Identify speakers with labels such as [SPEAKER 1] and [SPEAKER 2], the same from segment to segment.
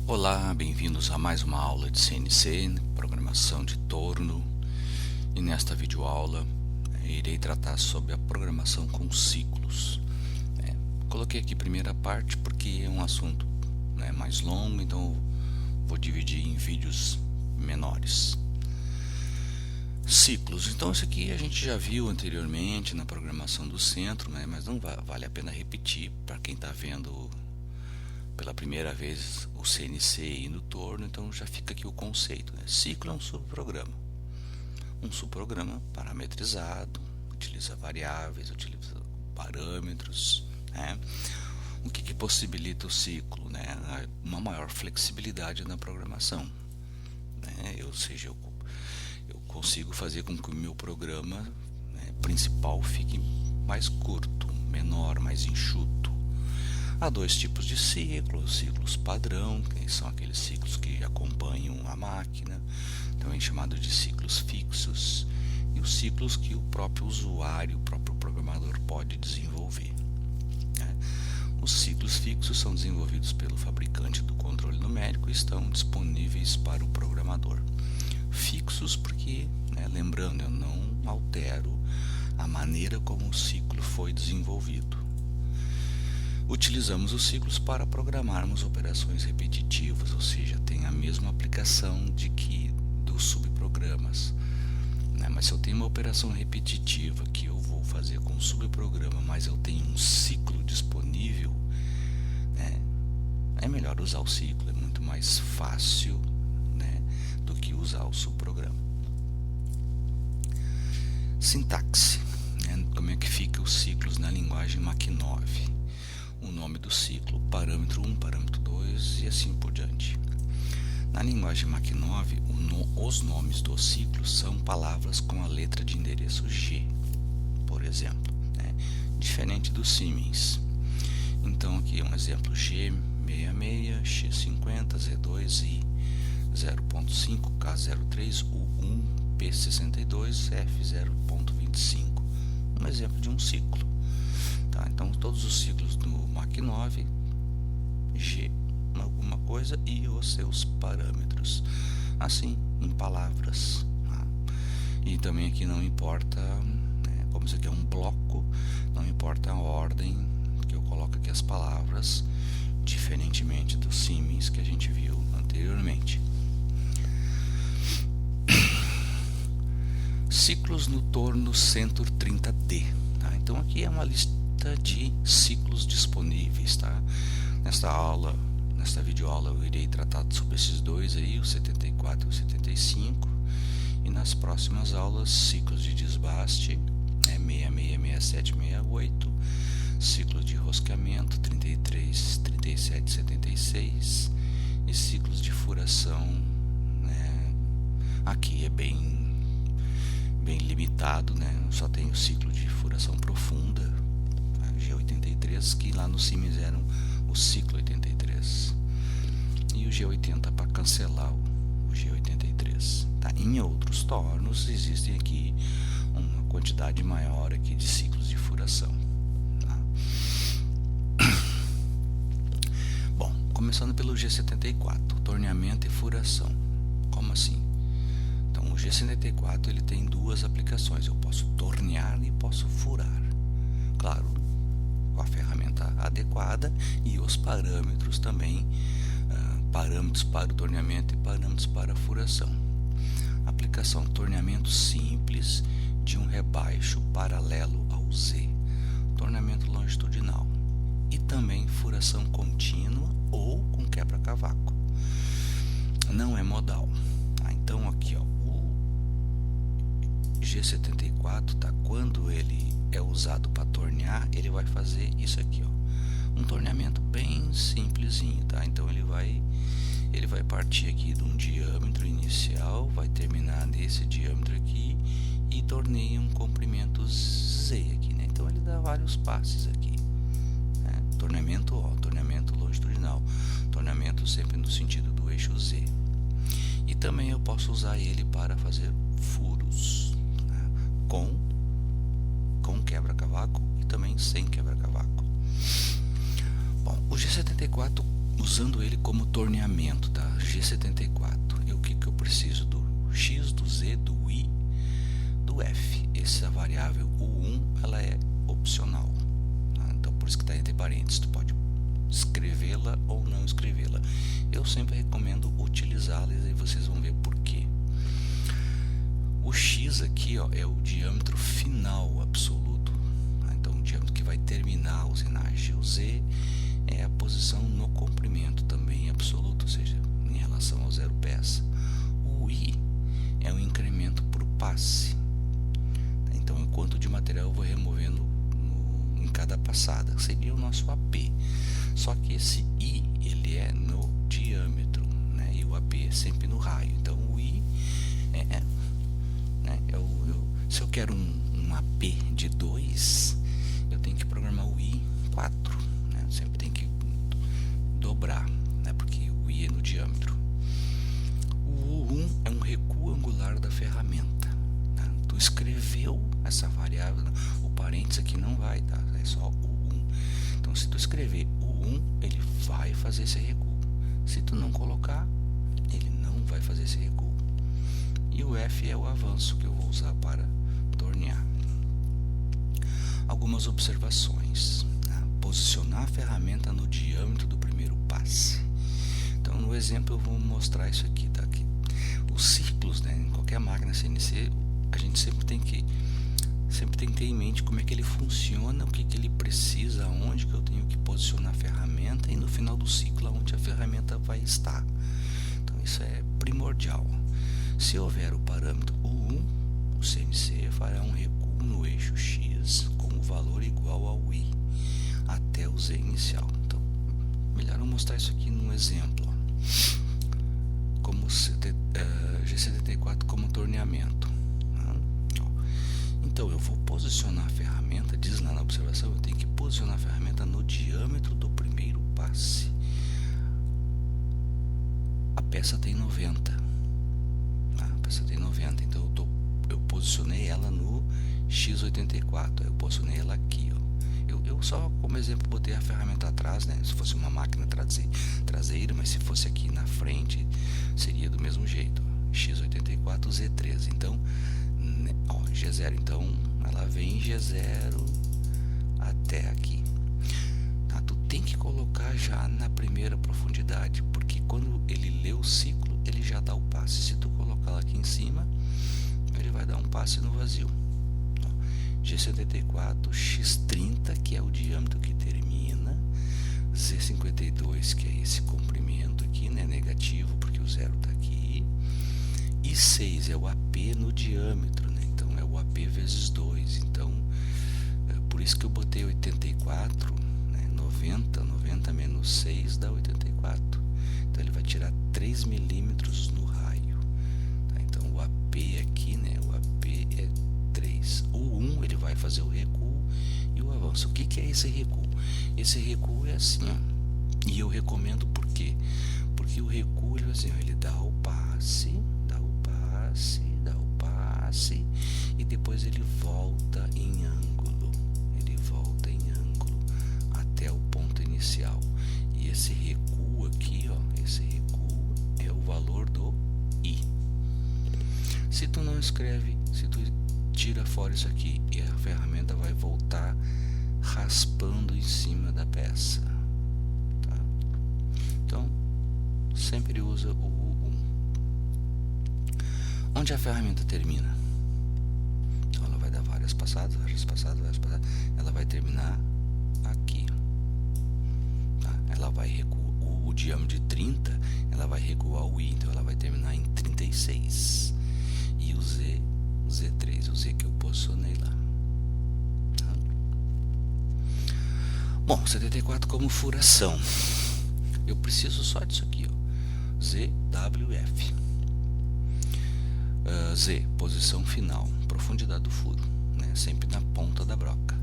[SPEAKER 1] Olá, bem-vindos a mais uma aula de CNC, programação de torno, e nesta videoaula irei tratar sobre a programação com ciclos. Coloquei aqui a primeira parte porque é um assunto mais longo, então vou dividir em vídeos menores. Ciclos, então isso aqui a gente já viu anteriormente na programação do centro, mas não vale a pena repetir para quem está vendo pela primeira vez o CNC e no torno, então já fica aqui o conceito. Ciclo é um subprograma. Um subprograma parametrizado, utiliza variáveis, utiliza parâmetros. O que possibilita o ciclo? Uma maior flexibilidade na programação. Ou seja, eu consigo fazer com que o meu programa principal fique mais curto, menor, mais enxuto. Há dois tipos de ciclos: ciclos padrão, que são aqueles ciclos que acompanham a máquina, também chamado de ciclos fixos, e os ciclos que o próprio usuário, o próprio programador pode desenvolver. Os ciclos fixos são desenvolvidos pelo fabricante do controle numérico e estão disponíveis para o programador. Fixos porque, lembrando, eu não altero a maneira como o ciclo foi desenvolvido. Utilizamos os ciclos para programarmos operações repetitivas, ou seja, tem a mesma aplicação dos subprogramas. Mas se eu tenho uma operação repetitiva que eu vou fazer com o subprograma, mas eu tenho um ciclo disponível, é melhor usar o ciclo, é muito mais fácil do que usar o subprograma. Sintaxe, como é que fica os ciclos na linguagem Mach-9? O nome do ciclo, parâmetro 1, parâmetro 2 e assim por diante. Na linguagem Mach-9, os nomes dos ciclos são palavras com a letra de endereço G, por exemplo, diferente do Siemens. Então aqui um exemplo: G66, X50, Z2, I0.5, K03, U1, P62, F0.25. Um exemplo de um ciclo. Então todos os ciclos do Mach-9, G alguma coisa e os seus parâmetros, assim em palavras. E também aqui não importa, como isso aqui é um bloco, não importa a ordem que eu coloco aqui as palavras, diferentemente do Siemens que a gente viu anteriormente. Ciclos no torno Centur 30D. Então aqui é uma lista de ciclos disponíveis. Nesta videoaula eu irei tratar sobre esses dois aí, o 74 e o 75, e nas próximas aulas ciclos de desbaste, 66, 67, 68, ciclos de rosqueamento 33, 37, 76 e ciclos de furação. Aqui é bem limitado, só tem o ciclo de furação profunda, G83, que lá no Siemens eram o ciclo 83, e o G80 para cancelar o G83. Em outros tornos existem aqui uma quantidade maior aqui de ciclos de furação. Bom, começando pelo G74, torneamento e furação. Como assim? Então o G74 ele tem duas aplicações: eu posso tornear e posso furar, claro, com a ferramenta adequada e os parâmetros também, parâmetros para o torneamento e parâmetros para a furação. Aplicação: torneamento simples de um rebaixo paralelo ao Z, torneamento longitudinal, e também furação contínua ou com quebra-cavaco. Não é modal. Então aqui o G74, quando ele é usado para tornear, ele vai fazer isso aqui, um torneamento bem simplesinho, então ele vai partir aqui de um diâmetro inicial, vai terminar nesse diâmetro aqui e torneia um comprimento Z aqui, então ele dá vários passes aqui, torneamento longitudinal, torneamento sempre no sentido do eixo Z. E também eu posso usar ele para fazer furos, com quebra-cavaco e também sem quebra-cavaco. Bom, o G74 usando ele como torneamento, tá? G74. E o que eu preciso? Do X, do Z, do I, do F. Essa variável U1 ela é opcional, tá? Então por isso que está entre parênteses. Tu pode escrevê-la ou não escrevê-la. Eu sempre recomendo utilizá-las e vocês vão ver por quê. O X aqui, ó, é o diâmetro final absoluto, tá? Então o diâmetro que vai terminar a usinagem. O Z é a posição no comprimento, também absoluto, ou seja, em relação ao zero peça. O I é o incremento por passe. Então, o quanto de material eu vou removendo em cada passada, seria o nosso AP. Só que esse I, ele é no diâmetro, né? E o AP é sempre no raio. Então, o I se eu quero um AP de 2, eu tenho que programar o I 4, né? Sempre tem que dobrar, né? Porque o I é no diâmetro. O U1 é um recuo angular da ferramenta, tá? Tu escreveu essa variável, o parênteses aqui não vai, tá? É só U1. Então, se tu escrever U1, ele vai fazer esse recuo. Se tu não colocar, ele não vai fazer esse recuo. E o F é o avanço que eu vou usar para tornear. Algumas observações, tá? Posicionar a ferramenta no diâmetro do primeiro passe. Então, no exemplo eu vou mostrar isso aqui, tá? Aqui. Os ciclos, né? Em qualquer máquina CNC, a gente sempre tem que ter em mente como é que ele funciona, o que ele precisa, onde que eu tenho que posicionar a ferramenta e no final do ciclo onde a ferramenta vai estar. Então isso é primordial. Se houver o parâmetro U1, o CNC fará um recuo no eixo X com o valor igual ao I até o Z inicial. Então, melhor eu mostrar isso aqui num exemplo. Como G74 como torneamento. Então, eu vou posicionar a ferramenta, diz lá na observação, eu tenho que posicionar a ferramenta no diâmetro do primeiro passe. A peça tem 90. A peça tem 90, então eu posicionei ela no X84. Eu posicionei ela aqui, ó. Eu só, como exemplo, botei a ferramenta atrás, né? Se fosse uma máquina traseira, mas se fosse aqui na frente, seria do mesmo jeito. X84, Z13. Então, ó, G0, então ela vem G0 até aqui, tá? Tu tem que colocar já na primeira profundidade, porque quando ele lê o ciclo, ele já dá o passe. Se tu colocar lá aqui em cima, ele vai dar um passe no vazio. G74, X30, que é o diâmetro que termina, Z52, que é esse comprimento aqui, né, negativo, porque o zero está aqui, e 6 é o AP no diâmetro, né? Então é o AP vezes 2. Então por isso que eu botei 84, né? 90 menos 6 dá 84. Então ele vai tirar 3 milímetros no raio, tá? Então o AP aqui, né? O AP é 3. O 1 ele vai fazer o recuo e o avanço. O que é esse recuo? Esse recuo é assim, ó. E eu recomendo por quê? Porque o recuo ele, assim, ó, ele dá o passe, dá o passe e depois ele volta em ângulo. Ele volta em ângulo até o ponto inicial. E esse recuo aqui, ó, esse recuo é o valor do I. Se tu não escreve, se tu tira fora isso aqui, e a ferramenta vai voltar raspando em cima da peça, tá? Então sempre usa o onde a ferramenta termina. Então ela vai dar várias passadas, ela vai terminar aqui, tá? Ela vai recuar o diâmetro de 30, ela vai recuar o I, então ela vai terminar em 36. E o Z3, o Z que eu posicionei lá, tá? Bom, 74 como furação, eu preciso só disso aqui, ó, ZWF. Z, posição final, profundidade do furo, né? Sempre na ponta da broca.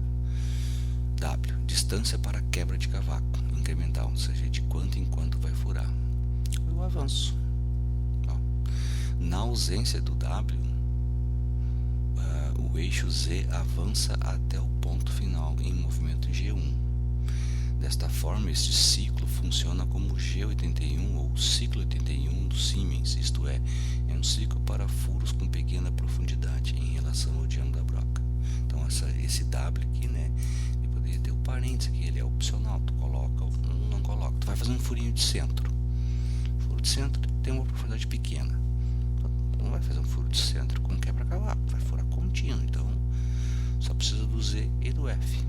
[SPEAKER 1] W, distância para quebra de cavaco, incremental, ou seja, de quanto em quanto vai furar. E o avanço. Ó, na ausência do W, o eixo Z avança até o ponto final em movimento G1. Desta forma, este ciclo funciona como o G81 ou ciclo 81 do Siemens, isto é um ciclo para furos com pequena profundidade em relação ao diâmetro da broca. Então esse W aqui, né, ele poderia ter o parênteses aqui, ele é opcional, tu coloca ou não coloca. Tu vai fazer um furinho de centro. O furo de centro tem uma profundidade pequena. Tu não vai fazer um furo de centro com quebra-cavalo, vai furar contínuo, então só precisa do Z e do F.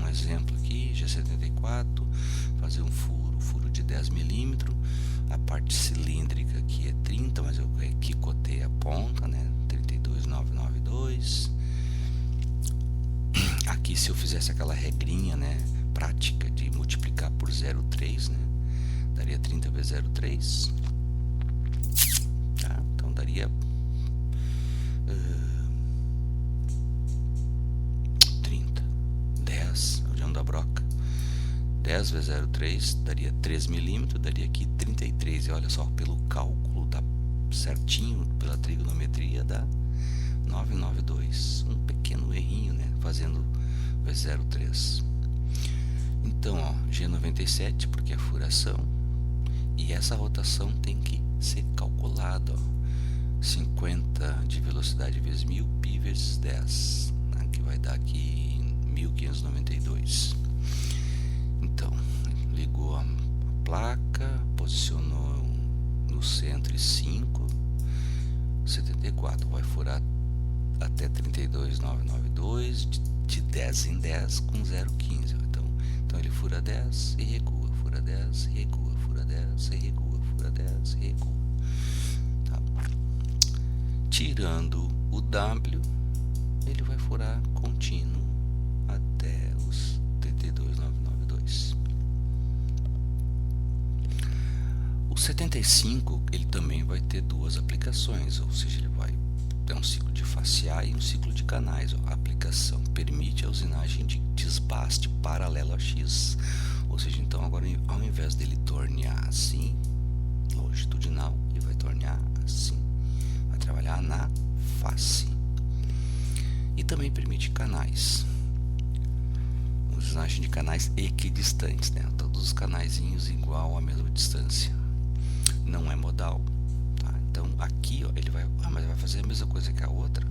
[SPEAKER 1] Um exemplo aqui, G74, fazer um furo de 10 milímetros, a parte cilíndrica aqui é 30, mas eu quicotei a ponta, né, 32,992. Aqui, se eu fizesse aquela regrinha, né, prática de multiplicar por 0,3, né, daria 30 vezes 0,3, tá? Então daria 10 vezes 0,3 daria 3 milímetros, daria aqui 33, e olha só, pelo cálculo dá certinho, pela trigonometria dá 992, um pequeno errinho, né, fazendo vezes 0,3. Então, ó, G97 porque é furação, e essa rotação tem que ser calculada, ó, 50 de velocidade vezes 1000 π vezes 10, né, que vai dar aqui 1592. Então, ligou a placa, posicionou no centro e 5, 74, vai furar até 32,992, de 10 em 10 com 0,15. Então ele fura 10 e recua, fura 10 e recua, fura 10 e recua, fura 10 e recua. Tá. Tirando o W, ele vai furar contínuo até os 32,992. O 75 ele também vai ter duas aplicações, ou seja, ele vai ter um ciclo de facear e um ciclo de canais. A aplicação permite a usinagem de desbaste paralelo a X, ou seja, então agora ao invés dele tornear assim, longitudinal, ele vai tornear assim, vai trabalhar na face. E também permite canais, usinagem de canais equidistantes, né? Todos os canaizinhos igual à mesma distância. Não é modal, tá? Então aqui, ó, ele vai, mas vai fazer a mesma coisa que a outra?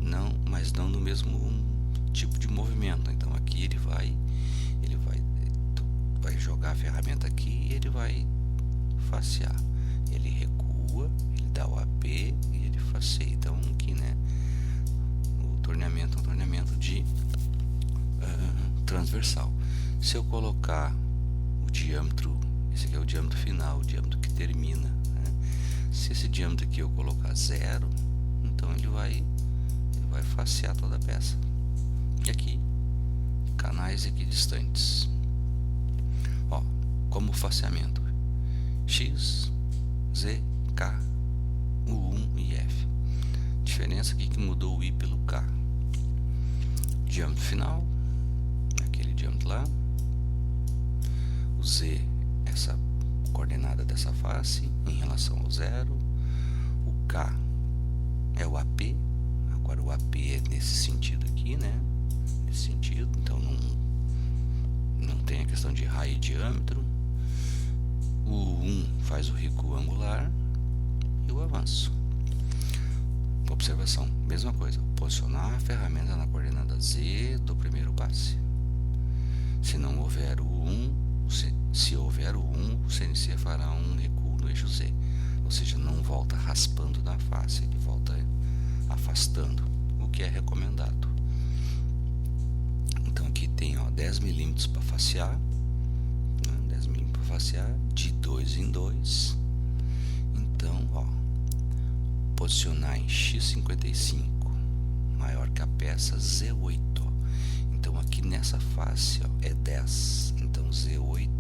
[SPEAKER 1] Não, mas não no mesmo tipo de movimento. Então aqui ele vai jogar a ferramenta aqui e ele vai facear. Ele recua, ele dá o AP e ele faceia. Então aqui, né, o torneamento é um torneamento de transversal. Se eu colocar o diâmetro, esse aqui é o diâmetro final, o diâmetro que termina, né? Se esse diâmetro aqui eu colocar 0, então ele vai facear toda a peça. E aqui, canais equidistantes. Ó, como faceamento: X, Z, K, U1 e F. Diferença aqui que mudou o I pelo K. Diâmetro final, aquele diâmetro lá. O Z, essa coordenada dessa face em relação ao 0. O K é o AP. Agora o AP é nesse sentido aqui, né? Nesse sentido, então não tem a questão de raio e diâmetro. O 1 faz o recuo angular e o avanço. Observação, mesma coisa, posicionar a ferramenta na coordenada Z do primeiro passe. Se não houver o 1, se houver o 1, o CNC fará um recuo no eixo Z, ou seja, não volta raspando na face, ele volta afastando, o que é recomendado. Então aqui tem, ó, 10 milímetros para facear, né? 10 milímetros para facear, de 2 em 2. Então, ó, posicionar em X55 maior que a peça Z8. Ó. Então aqui nessa face, ó, é 10. Então Z8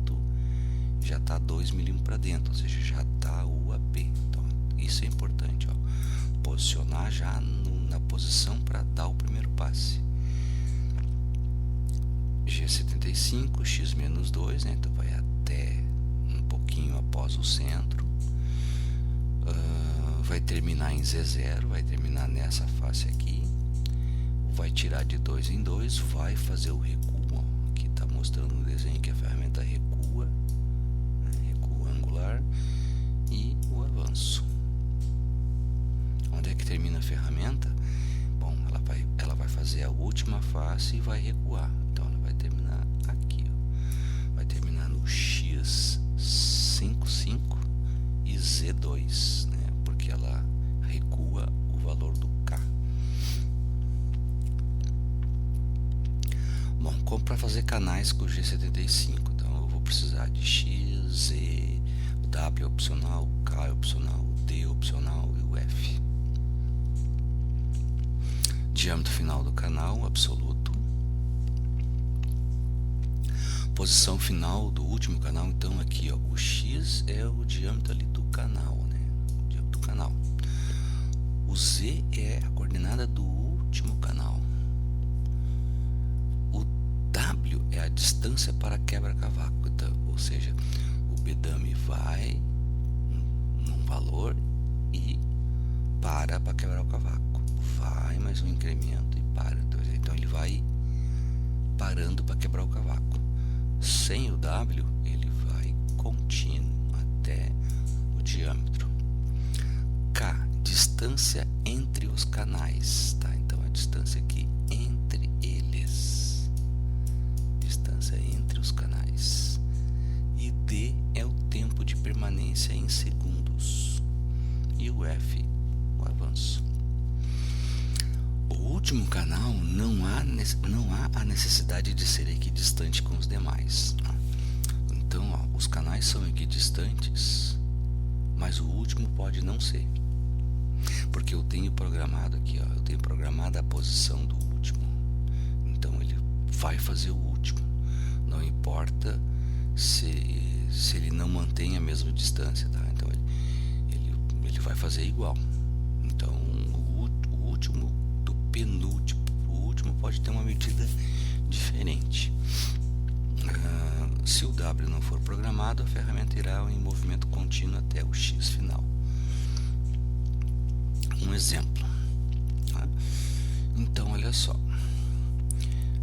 [SPEAKER 1] já está 2 milímetros para dentro, ou seja, já está o AP. Então isso é importante, ó, posicionar já na posição para dar o primeiro passe. G75, X menos 2, né? Então vai até um pouquinho após o centro. Vai terminar em Z0, vai terminar nessa face aqui. Vai tirar de 2 em 2, vai fazer o recuo, ó, mostrando no desenho que a ferramenta recua, né, recuo angular, e o avanço. Onde é que termina a ferramenta? Bom, ela vai fazer a última face e vai recuar. Então ela vai terminar aqui, ó. Vai terminar no x55 e z2, né? Porque ela recua o valor do k. Bom, como para fazer canais com o G75, então eu vou precisar de x, z, o w é opcional, o k é opcional, o d é opcional e o f. Diâmetro final do canal absoluto. Posição final do último canal, então aqui, ó, o x é o diâmetro ali do canal, né? O diâmetro do canal. O z é a coordenada do último canal. O w é a distância para quebra-cavaco, então, ou seja, o bedame vai num valor e para quebrar o cavaco. Vai mais um incremento e para. Então ele vai parando para quebrar o cavaco. Sem o W, ele vai contínuo até o diâmetro. K, distância entre os canais, tá? Então a distância aqui entre eles. Distância entre os canais. E D é o tempo de permanência em segundos. E o F, o avanço. O último canal não há a necessidade de ser equidistante com os demais. Então, ó, os canais são equidistantes, mas o último pode não ser, porque eu tenho programado aqui, ó, eu tenho programado a posição do último. Então ele vai fazer o último, não importa se ele não mantém a mesma distância, tá? Então ele vai fazer igual. Então o último penúltimo, o último pode ter uma medida diferente. Se o W não for programado, a ferramenta irá em movimento contínuo até o X final. Um exemplo, tá? Então olha só,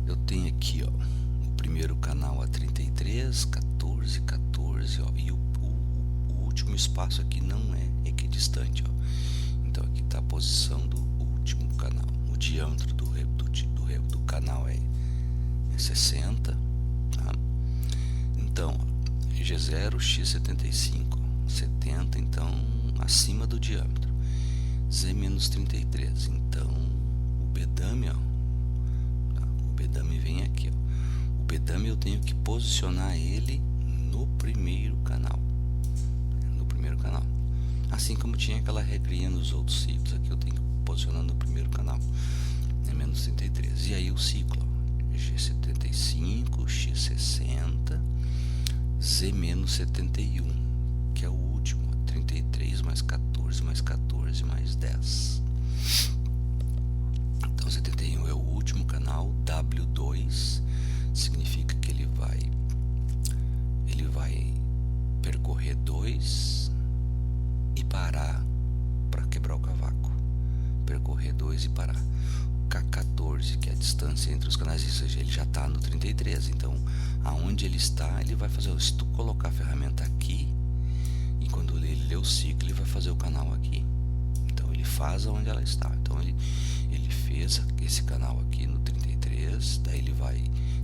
[SPEAKER 1] eu tenho aqui, ó, o primeiro canal a 33, 14, 14, ó, e o último espaço aqui não é equidistante, ó. Então aqui está a posição do último canal. O diâmetro do canal é 60, tá? Então G0, X75, 70, então acima do diâmetro. Z menos 33, então o bedame, ó, tá? O bedame vem aqui, ó. O bedame eu tenho que posicionar ele no primeiro canal, assim como tinha aquela regrinha nos outros ciclos. Aqui eu tenho que posicionar no primeiro canal, é menos 33. E aí o ciclo, ó, G75, X60, Z menos 71, que é o último, 33 mais 14 mais 14 mais 10. Então 71 é o último canal. W2 significa que ele vai percorrer 2 e parar para quebrar o cavaco. Percorrer 2 e parar. K14, que é a distância entre os canais, ou seja, ele já está no 33, então aonde ele está, ele vai fazer. Se tu colocar a ferramenta aqui e quando ele lê o ciclo, ele vai fazer o canal aqui. Então ele faz onde ela está. Então ele fez esse canal aqui no 33, daí ele vai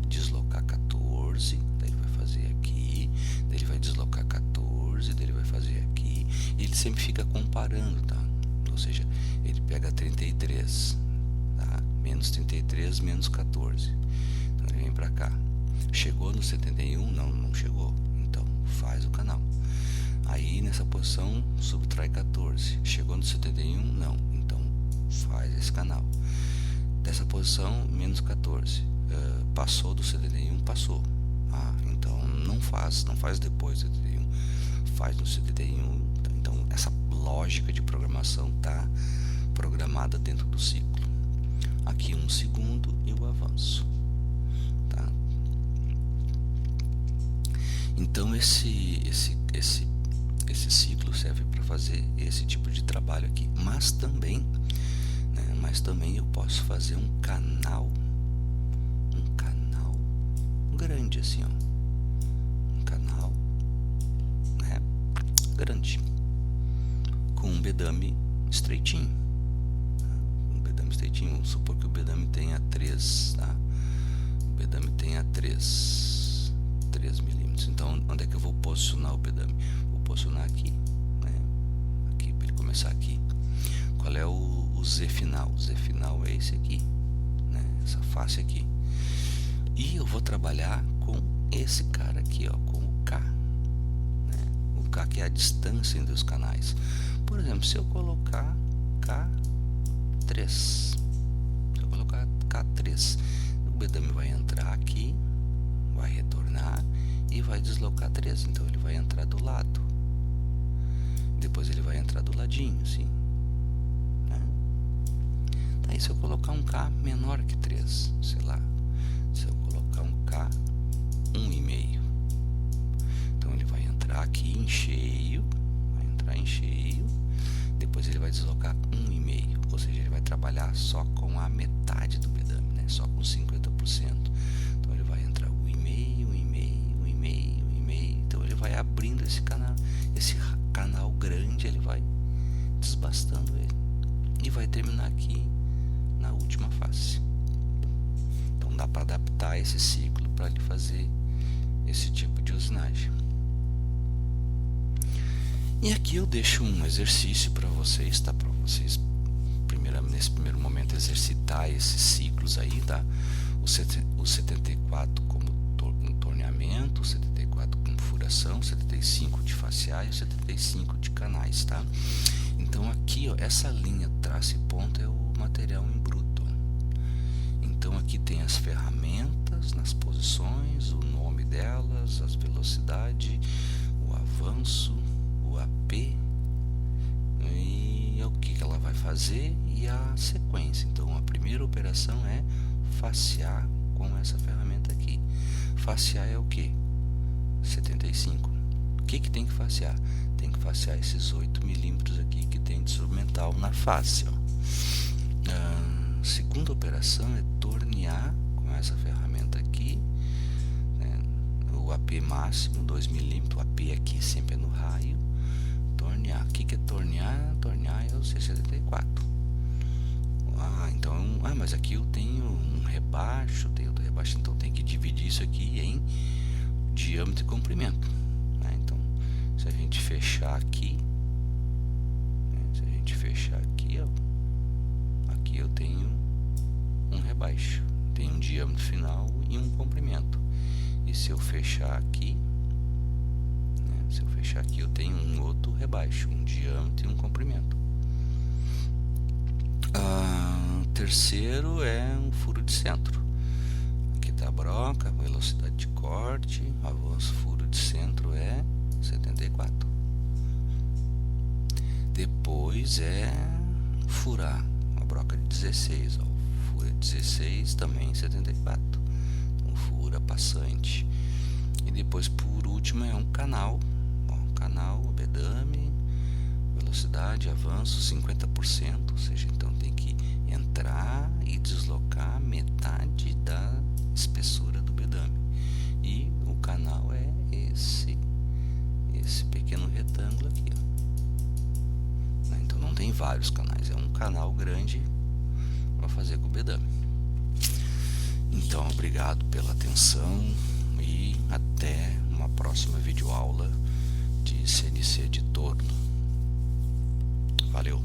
[SPEAKER 1] deslocar 14, daí ele vai fazer aqui, daí ele vai deslocar 14, daí ele vai fazer aqui, e ele sempre fica comparando, tá? Ou seja, ele pega 33, tá? Menos 33, menos 14, então ele vem pra cá. Chegou no 71? Não chegou, então faz o canal. Aí nessa posição subtrai 14, chegou no 71? Não, então faz esse canal. Dessa posição, menos 14, passou do 71? Passou. Então não faz depois do 71, faz no 71. Então essa lógica de programação está programada dentro do ciclo. Aqui 1 segundo e o avanço, tá? Então esse ciclo serve para fazer esse tipo de trabalho aqui, mas também eu posso fazer um canal grande assim, ó, um canal, né, grande, com um bedame estreitinho, um bedame estreitinho. Vamos supor que o bedame tenha 3, tá? O bedame tenha 3 milímetros. Então, onde é que eu vou posicionar o bedame? Vou posicionar aqui, né? Aqui, para ele começar aqui. Qual é o Z final? O Z final é esse aqui, né? Essa face aqui. E eu vou trabalhar com esse cara aqui, ó, com o K, né? O K, que é a distância entre os canais. Por exemplo, se eu colocar K3, se eu colocar K3, o bedame vai entrar aqui, vai retornar e vai deslocar 3. Então ele vai entrar do lado, depois ele vai entrar do ladinho, assim, né? Tá, e se eu colocar um K menor que 3, sei lá, se eu colocar um K 1,5, então ele vai entrar aqui em cheio, vai entrar em cheio, depois ele vai deslocar 1,5, ou seja, ele vai trabalhar só com a metade do bedame, né? Só com 50%. Então ele vai entrar 1,5, 1,5, 1,5, 1,5. Então ele vai abrindo esse canal grande, ele vai desbastando ele e vai terminar aqui na última face. Então dá para adaptar esse ciclo para ele fazer esse tipo de usinagem. E aqui eu deixo um exercício para vocês, tá? Para vocês, nesse primeiro momento, exercitar esses ciclos aí, tá? O 74 como torneamento, o 74 com furação, o 75 de faciais e o 75 de canais, tá? Então aqui, ó, essa linha traço e ponta é o material em bruto. Então aqui tem as ferramentas nas posições, o nome delas, as velocidades, o avanço, o AP e o que ela vai fazer e a sequência. Então a primeira operação é facear com essa ferramenta aqui. Facear é o que? 75. O que tem que facear? Tem que facear esses 8 milímetros aqui que tem de instrumental na face, ó. Segunda operação é tornear com essa ferramenta aqui, né? O AP máximo 2 milímetros, o AP aqui sempre é no raio. Tornear, o que é tornear? Tornear é o C74. Então, mas aqui eu tenho um rebaixo, tenho outro rebaixo, então tem que dividir isso aqui em diâmetro e comprimento, né? Então, se a gente fechar aqui, né? Se a gente fechar aqui, ó, aqui eu tenho um rebaixo, tenho um diâmetro final e um comprimento. E se eu fechar aqui, né? Se eu fechar aqui, eu tenho um outro rebaixo, um diâmetro e um comprimento. Terceiro é um furo de centro. Aqui está a broca, velocidade de corte, avanço, furo de centro é 74. Depois é furar, a broca de 16, ó, fura 16 também 74. Então fura passante. E depois, por último, é um canal, ó, canal, bedame, velocidade, avanço 50%, ou seja, então tem que entrar e deslocar metade da espessura do bedame. E o canal é esse pequeno retângulo aqui, ó. Então não tem vários canais, é um canal grande para fazer com o bedame. Então, obrigado pela atenção e até uma próxima videoaula de CNC de torno. Valeu!